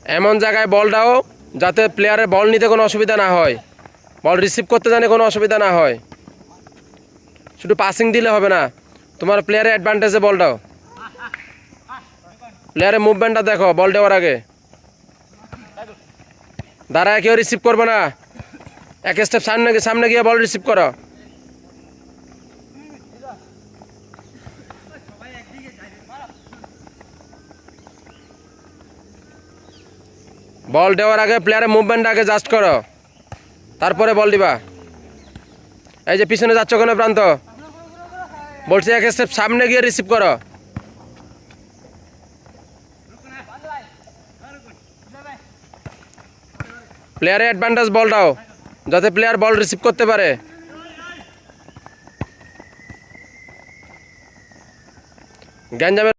এমন জায়গায় বল দাও যাতে প্লেয়ারের বল নিতে কোনো অসুবিধা না হয়, বল রিসিভ করতে জানে কোনো অসুবিধা না হয়। শুধু পাসিং দিলে হবে না, তোমার প্লেয়ারের অ্যাডভান্টেজে বল দাও। প্লেয়ারের মুভমেন্টটা দেখো বল দেওয়ার আগে। দাঁড়ায় কেউ রিসিভ করবে না, এক স্টেপ সামনে গিয়ে বল রিসিভ করো। বল দেওয়ার আগে প্লেয়ারের মুভমেন্ট আগে জাস্ট করো, তারপরে বল দিবা। এই যে পিছনে যাচ্ছ কেন প্রান্ত, বলছি এক স্টেপ সামনে গিয়ে রিসিভ করো। প্লেয়ারের অ্যাডভান্টেজ বল দাও যাতে প্লেয়ার বল রিসিভ করতে পারে। গ্যাঞ্জামের